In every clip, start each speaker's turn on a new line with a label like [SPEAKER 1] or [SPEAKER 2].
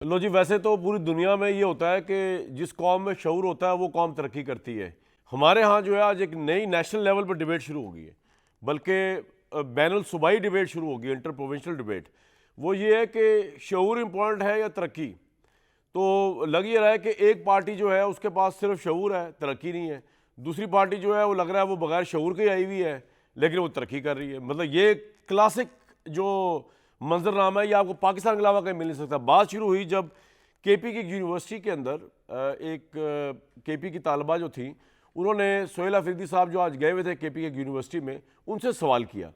[SPEAKER 1] لو جی، ویسے تو پوری دنیا میں یہ ہوتا ہے کہ جس قوم میں شعور ہوتا ہے وہ قوم ترقی کرتی ہے۔ ہمارے ہاں جو ہے آج ایک نئی نیشنل لیول پر ڈیبیٹ شروع ہو گئی ہے، بلکہ بین الصوبائی ڈیبیٹ شروع ہو گئی ہے، انٹر پروونشل ڈیبیٹ۔ وہ یہ ہے کہ شعور امپورٹنٹ ہے یا ترقی؟ تو لگ یہ رہا ہے کہ ایک پارٹی جو ہے اس کے پاس صرف شعور ہے، ترقی نہیں ہے۔ دوسری پارٹی جو ہے وہ لگ رہا ہے وہ بغیر شعور کے آئی ہوئی ہے لیکن وہ ترقی کر رہی ہے۔ مطلب یہ کلاسک جو منظر نامہ ہے یہ آپ کو پاکستان کے علاوہ کہیں مل نہیں سکتا۔ بات شروع ہوئی جب کے پی کی یونیورسٹی کے اندر ایک کے پی کی طالبہ جو تھیں، انہوں نے سہیل افریدی صاحب جو آج گئے ہوئے تھے کے پی کی یونیورسٹی میں، ان سے سوال کیا۔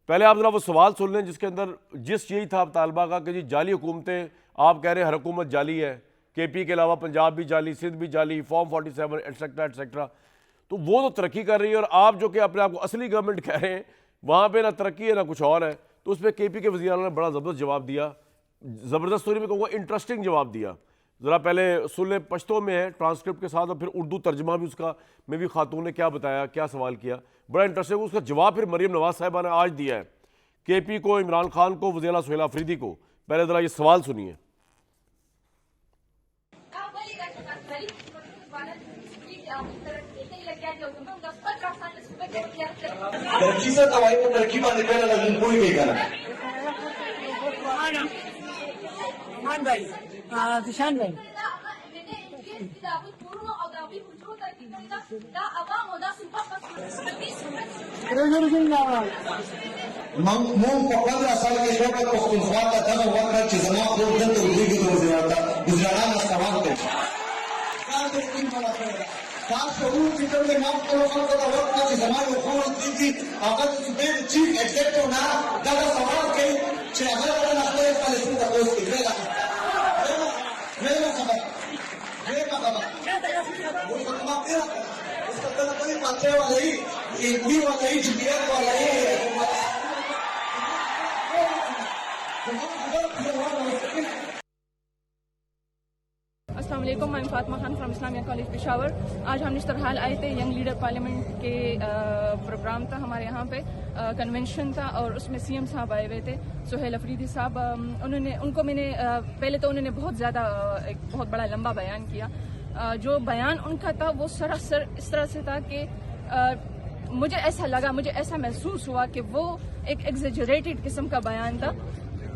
[SPEAKER 1] پہلے آپ ذرا وہ سوال سن لیں جس کے اندر جس یہی تھا طالبہ کا کہ جی جعلی حکومتیں، آپ کہہ رہے ہیں ہر حکومت جعلی ہے، کے پی کے علاوہ پنجاب بھی جعلی، سندھ بھی جعلی، فارم 47 ایٹسیکٹرا ایٹسیکٹرا، تو وہ تو ترقی کر رہی ہے اور آپ جو کہ اپنے آپ کو اصلی گورنمنٹ کہہ رہے ہیں وہاں پہ نہ ترقی ہے نہ کچھ اور ہے۔ تو اس پہ کے پی کے وزیر اعلیٰ نے بڑا زبردست جواب دیا، زبردست سوری میں کہوں گا انٹرسٹنگ جواب دیا۔ ذرا پہلے سن لیں، پشتو میں ہے ٹرانسکرپٹ کے ساتھ، اور پھر اردو ترجمہ بھی اس کا میں بھی خاتون نے کیا بتایا، کیا سوال کیا، بڑا انٹرسٹنگ۔ اس کا جواب پھر مریم نواز صاحبہ نے آج دیا ہے، کے پی کو، عمران خان کو، وزیر اعلیٰ سہیل افریدی کو۔ پہلے ذرا یہ سوال سنیے۔
[SPEAKER 2] ترقی سے دوائی کو ترقی باندې کړه لازم کوئی نہیں کرنا
[SPEAKER 3] مان بھائی دشان بھائی
[SPEAKER 2] مونږ په 15 سال کې شوکت پښتونخوا ته دغه وکړه چې زما خور دلته وزیږي د وزیرانو استعمال کوي تاسو شعور چې کوم نه خپل خلکو ته ورکړه چې زما یو خور دي هغه د صوبې چیف ایگزیکټیو نه دغه سوال کوي چې هغه له خپل پالیسي ته اوس کې نه
[SPEAKER 4] السلام علیکم، میں Fatima Khan from Islamia college Peshawar. آج ہم نشترحال آئے تھے، ینگ لیڈر پارلیمنٹ کے پروگرام تھا ہمارے یہاں پہ، کنونشن تھا، اور اس میں سی ایم صاحب آئے ہوئے تھے، سہیل افریدی صاحب۔ ان کو میں نے پہلے تو انہوں نے بہت زیادہ ایک بہت بڑا لمبا بیان کیا۔ جو بیان ان کا تھا وہ سراسر اس طرح سے تھا کہ مجھے ایسا لگا، مجھے ایسا محسوس ہوا کہ وہ ایک ایگزیجریٹڈ قسم کا بیان تھا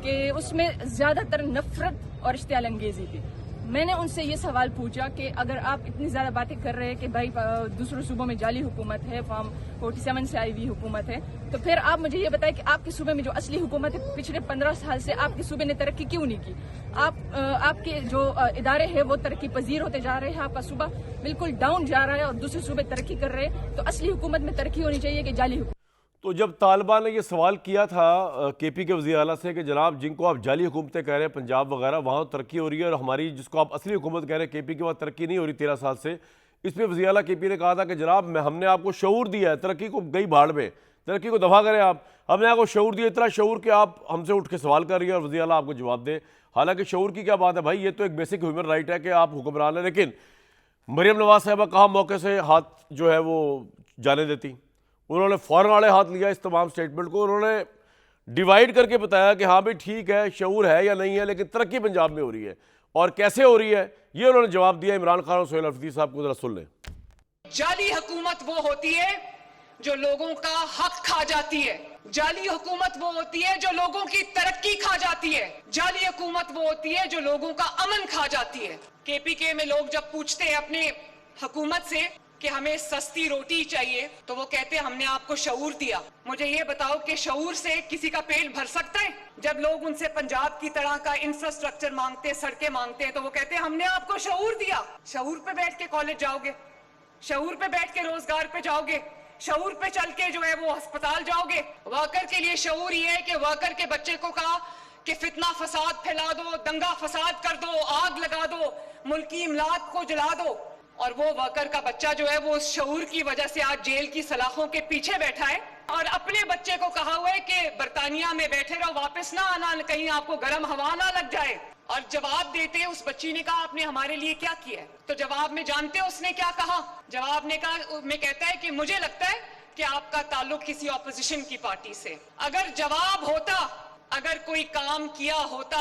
[SPEAKER 4] کہ اس میں زیادہ تر نفرت اور اشتعال انگیزی تھی۔ میں نے ان سے یہ سوال پوچھا کہ اگر آپ اتنی زیادہ باتیں کر رہے ہیں کہ بھائی دوسرے صوبوں میں جعلی حکومت ہے، فارم 47 سے آئی ہوئی حکومت ہے، تو پھر آپ مجھے یہ بتائیں کہ آپ کے صوبے میں جو اصلی حکومت ہے پچھلے 15 سال سے آپ کے صوبے نے ترقی کیوں نہیں کی؟ آپ کے جو ادارے ہیں وہ ترقی پذیر ہوتے جا رہے ہیں، آپ کا صوبہ بالکل ڈاؤن جا رہا ہے اور دوسرے صوبے ترقی کر رہے ہیں، تو اصلی حکومت میں ترقی ہونی چاہیے کہ جعلی حکومت؟
[SPEAKER 1] تو جب طالبہ نے یہ سوال کیا تھا کے پی کے وزیر اعلیٰ سے کہ جناب جن کو آپ جعلی حکومتیں کہہ رہے ہیں پنجاب وغیرہ وہاں ترقی ہو رہی ہے اور ہماری جس کو آپ اصلی حکومت کہہ رہے ہیں کے پی کے وہاں ترقی نہیں ہو رہی 13 سال سے، اس پہ وزیر اعلیٰ کے پی نے کہا تھا کہ جناب ہم نے آپ کو شعور دیا ہے، ترقی کو گئی بھاڑ میں، ترقی کو دفاع کریں آپ، ہم نے آپ کو شعور دیا، اتنا شعور کہ آپ ہم سے اٹھ کے سوال کر رہی ہے اور وزیر اعلیٰ آپ کو جواب دے۔ حالانکہ شعور کی کیا بات ہے بھائی، یہ تو ایک بیسک ہیومن رائٹ ہے کہ آپ حکمران ہیں، لیکن مریم نواز صاحبہ کہاں موقع سے ہاتھ جو ہے وہ جانے دیتی، انہوں نے فوراً آڑے ہاتھ لیا اس تمام سٹیٹمنٹ کو، انہوں نے ڈیوائیڈ کر کے بتایا کہ ہاں بھی ٹھیک ہے، شعور ہے یا نہیں ہے، لیکن ترقی پنجاب میں ہو رہی ہے، اور کیسے ہو رہی ہے یہ انہوں نے جواب دیا۔ عمران خان اور سہیل افریدی صاحب کو ذرا سن لیں۔
[SPEAKER 5] جعلی حکومت وہ ہوتی ہے جو لوگوں کا حق کھا جاتی ہے، جعلی حکومت وہ ہوتی ہے جو لوگوں کی ترقی کھا جاتی ہے، جعلی حکومت وہ ہوتی ہے جو لوگوں کا امن کھا جاتی ہے۔ کے پی کے میں لوگ جب پوچھتے ہیں اپنے حکومت سے کہ ہمیں سستی روٹی چاہیے تو وہ کہتے ہیں ہم نے آپ کو شعور دیا۔ مجھے یہ بتاؤ کہ شعور سے کسی کا پیٹ بھر سکتا ہے؟ جب لوگ ان سے پنجاب کی طرح کا انفراسٹرکچر مانگتے ہیں، سڑکیں مانگتے ہیں، تو وہ کہتے ہیں ہم نے آپ کو شعور دیا۔ شعور پہ بیٹھ کے کالج جاؤ گے، شعور پہ بیٹھ کے روزگار پہ جاؤ گے، شعور پہ چل کے جو ہے وہ ہسپتال جاؤ گے۔ ورکر کے لیے شعور یہ ہے کہ ورکر کے بچے کو کہا کہ فتنہ فساد پھیلا دو، دنگا فساد کر دو، آگ لگا دو، ملکی املاک کو جلا دو، اور وہ ورکر کا بچہ جو ہے وہ اس شعور کی وجہ سے آج جیل کی سلاخوں کے پیچھے بیٹھا ہے، اور اپنے بچے کو کہا ہوا ہے کہ برطانیہ میں بیٹھے رہو، واپس نہ آنا، کہیں آپ کو گرم ہوا نہ لگ جائے۔ اور جواب دیتے اس بچی نے کہا آپ نے ہمارے لیے کیا کیا ہے؟ تو جواب میں جانتے اس نے کیا کہا؟ جواب میں کہتا ہے کہ مجھے لگتا ہے کہ آپ کا تعلق کسی اپوزیشن کی پارٹی سے۔ اگر جواب ہوتا، اگر کوئی کام کیا ہوتا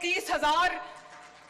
[SPEAKER 5] 30,000